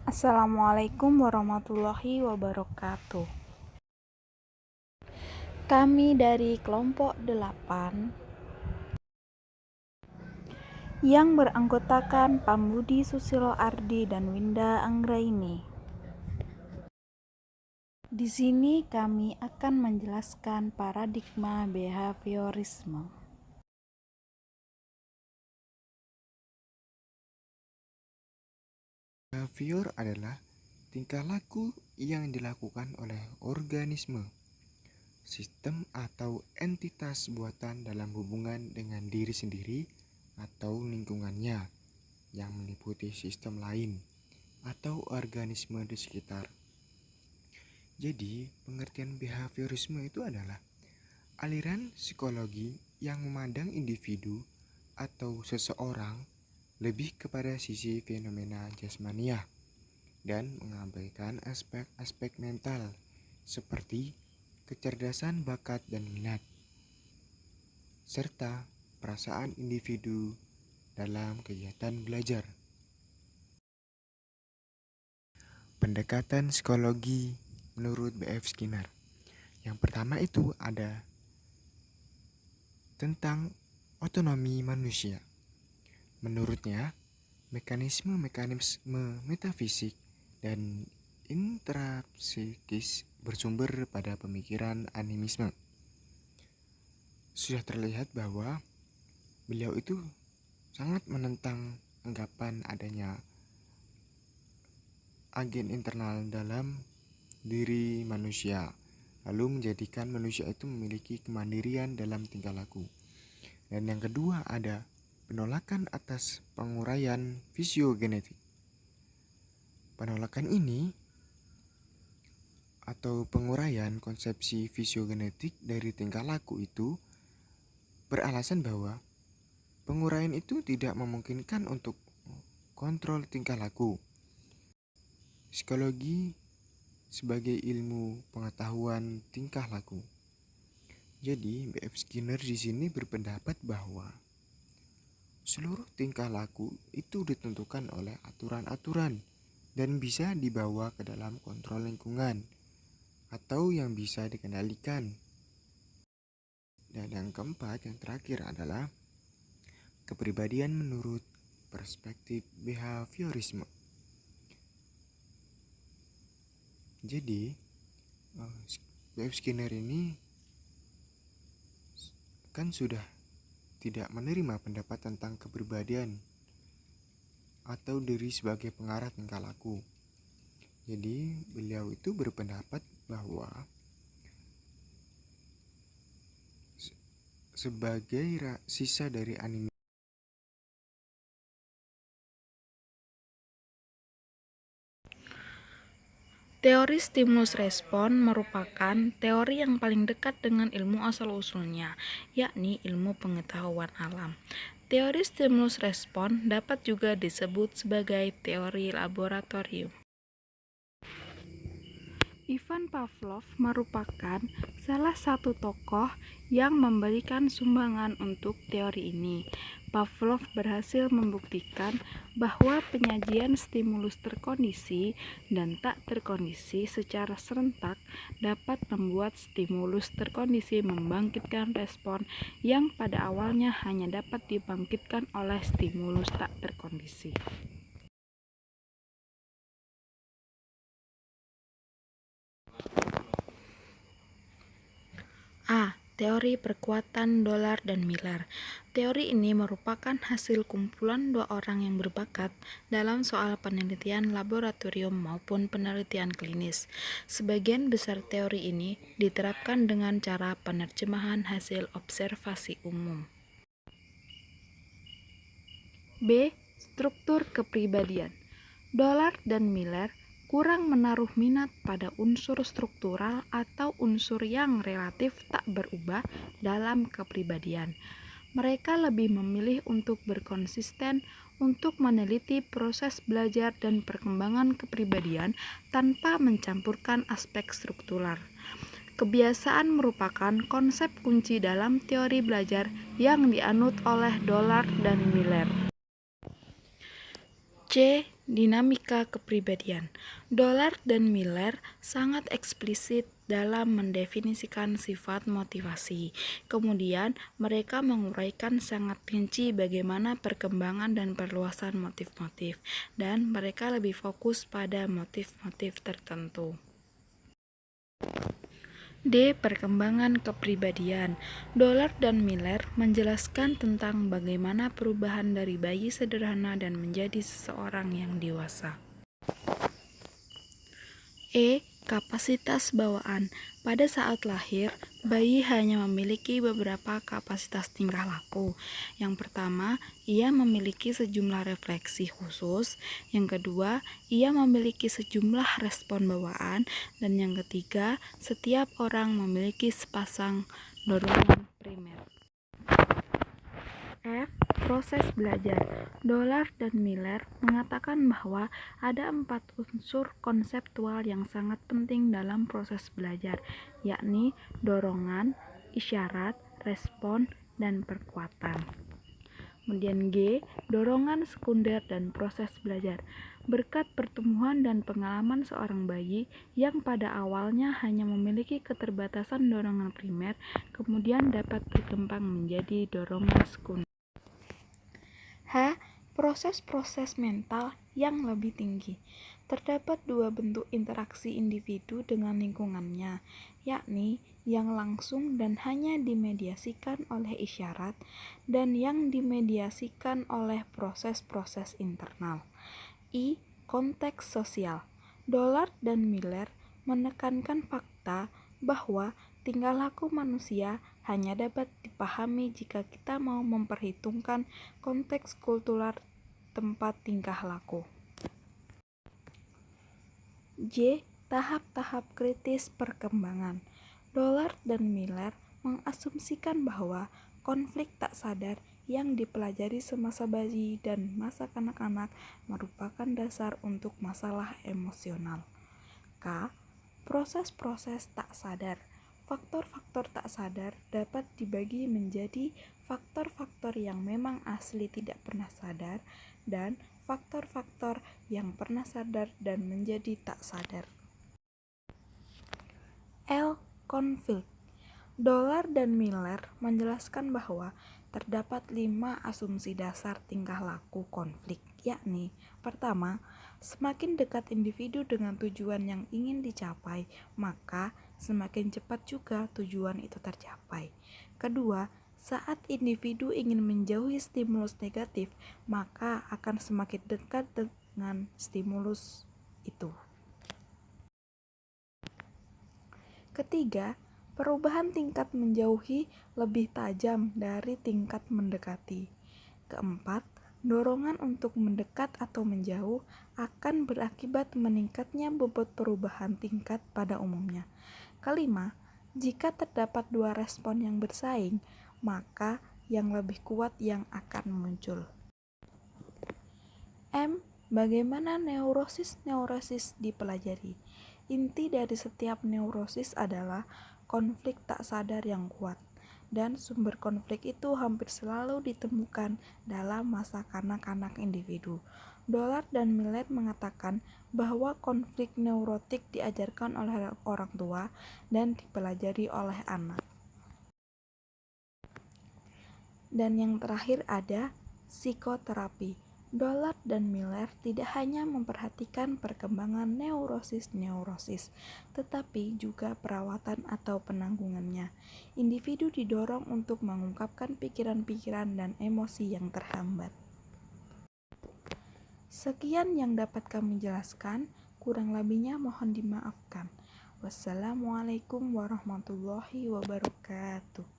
Assalamualaikum warahmatullahi wabarakatuh. Kami dari kelompok 8 yang beranggotakan Pambudi Susilo Ardi dan Winda Anggraini. Di sini kami akan menjelaskan paradigma behaviorisme. Behavior adalah tingkah laku yang dilakukan oleh organisme, sistem atau entitas buatan dalam hubungan dengan diri sendiri atau lingkungannya yang meliputi sistem lain atau organisme di sekitar. Jadi, pengertian behaviorisme itu adalah aliran psikologi yang memandang individu atau seseorang lebih kepada sisi fenomena jasmania dan mengabaikan aspek-aspek mental seperti kecerdasan bakat dan minat, serta perasaan individu dalam kegiatan belajar. Pendekatan psikologi menurut B.F. Skinner. Yang pertama itu ada tentang otonomi manusia. Menurutnya, mekanisme metafisik dan intrapsikis bersumber pada pemikiran animisme. Sudah terlihat bahwa beliau itu sangat menentang anggapan adanya agen internal dalam diri manusia, lalu menjadikan manusia itu memiliki kemandirian dalam tingkah laku. Dan yang kedua ada penolakan atas penguraian fisiogenetik. Penolakan ini atau penguraian konsepsi fisiogenetik dari tingkah laku itu beralasan bahwa penguraian itu tidak memungkinkan untuk kontrol tingkah laku. Psikologi sebagai ilmu pengetahuan tingkah laku. Jadi, B.F. Skinner di sini berpendapat bahwa seluruh tingkah laku itu ditentukan oleh aturan-aturan dan bisa dibawa ke dalam kontrol lingkungan atau yang bisa dikendalikan. Dan yang keempat, yang terakhir adalah kepribadian menurut perspektif behaviorisme. Jadi, B.F. Skinner ini kan sudah tidak menerima pendapat tentang kepribadian atau diri sebagai pengarah tingkah laku. Jadi, beliau itu berpendapat bahwa sebagai sisa dari anime. Teori stimulus respon merupakan teori yang paling dekat dengan ilmu asal-usulnya, yakni ilmu pengetahuan alam. Teori stimulus respon dapat juga disebut sebagai teori laboratorium. Ivan Pavlov merupakan salah satu tokoh yang memberikan sumbangan untuk teori ini. Pavlov berhasil membuktikan bahwa penyajian stimulus terkondisi dan tak terkondisi secara serentak dapat membuat stimulus terkondisi membangkitkan respon yang pada awalnya hanya dapat dibangkitkan oleh stimulus tak terkondisi. A. Teori perkuatan Dollard dan Miller. Teori ini merupakan hasil kumpulan dua orang yang berbakat dalam soal penelitian laboratorium maupun penelitian klinis. Sebagian besar teori ini diterapkan dengan cara penerjemahan hasil observasi umum. B. Struktur kepribadian. Dollard dan Miller kurang menaruh minat pada unsur struktural atau unsur yang relatif tak berubah dalam kepribadian. Mereka lebih memilih untuk berkonsisten untuk meneliti proses belajar dan perkembangan kepribadian tanpa mencampurkan aspek struktural. Kebiasaan merupakan konsep kunci dalam teori belajar yang dianut oleh Dollard dan Miller. C. Dinamika kepribadian. Dollard dan Miller sangat eksplisit dalam mendefinisikan sifat motivasi. Kemudian, mereka menguraikan sangat rinci bagaimana perkembangan dan perluasan motif-motif, dan mereka lebih fokus pada motif-motif tertentu. D. Perkembangan kepribadian. Dollard dan Miller menjelaskan tentang bagaimana perubahan dari bayi sederhana dan menjadi seseorang yang dewasa. E. Kapasitas bawaan. Pada saat lahir, bayi hanya memiliki beberapa kapasitas tingkah laku. Yang pertama, ia memiliki sejumlah refleksi khusus. Yang kedua, ia memiliki sejumlah respon bawaan. Dan yang ketiga, setiap orang memiliki sepasang dorongan primer. F. Proses belajar. Dollard dan Miller mengatakan bahwa ada 4 unsur konseptual yang sangat penting dalam proses belajar, yakni dorongan, isyarat, respon, dan perkuatan. Kemudian G. Dorongan sekunder dan proses belajar. Berkat pertumbuhan dan pengalaman seorang bayi yang pada awalnya hanya memiliki keterbatasan dorongan primer, kemudian dapat berkembang menjadi dorongan sekunder. H. Proses-proses mental yang lebih tinggi. Terdapat 2 bentuk interaksi individu dengan lingkungannya, yakni yang langsung dan hanya dimediasikan oleh isyarat, dan yang dimediasikan oleh proses-proses internal. I. Konteks sosial. Dollard dan Miller menekankan fakta bahwa tingkah laku manusia hanya dapat dipahami jika kita mau memperhitungkan konteks kultural tempat tingkah laku. J. Tahap-tahap kritis perkembangan. Dollard dan Miller mengasumsikan bahwa konflik tak sadar yang dipelajari semasa bayi dan masa kanak-kanak merupakan dasar untuk masalah emosional. K. Proses-proses tak sadar. Faktor-faktor tak sadar dapat dibagi menjadi faktor-faktor yang memang asli tidak pernah sadar dan faktor-faktor yang pernah sadar dan menjadi tak sadar. L. Konflik. Dollard dan Miller menjelaskan bahwa terdapat 5 asumsi dasar tingkah laku konflik, yakni pertama, semakin dekat individu dengan tujuan yang ingin dicapai, maka semakin cepat juga tujuan itu tercapai. Kedua, saat individu ingin menjauhi stimulus negatif, maka akan semakin dekat dengan stimulus itu. Ketiga, perubahan tingkat menjauhi lebih tajam dari tingkat mendekati. Keempat, dorongan untuk mendekat atau menjauh akan berakibat meningkatnya bobot perubahan tingkat pada umumnya. Kelima, jika terdapat 2 respon yang bersaing, maka yang lebih kuat yang akan muncul. M. Bagaimana neurosis dipelajari? Inti dari setiap neurosis adalah konflik tak sadar yang kuat, dan sumber konflik itu hampir selalu ditemukan dalam masa kanak-kanak individu. Dollard dan Miller mengatakan bahwa konflik neurotik diajarkan oleh orang tua dan dipelajari oleh anak. Dan yang terakhir ada psikoterapi. Dollard dan Miller tidak hanya memperhatikan perkembangan neurosis, tetapi juga perawatan atau penanggungannya. Individu didorong untuk mengungkapkan pikiran-pikiran dan emosi yang terhambat. Sekian yang dapat kami jelaskan, kurang lebihnya mohon dimaafkan. Wassalamualaikum warahmatullahi wabarakatuh.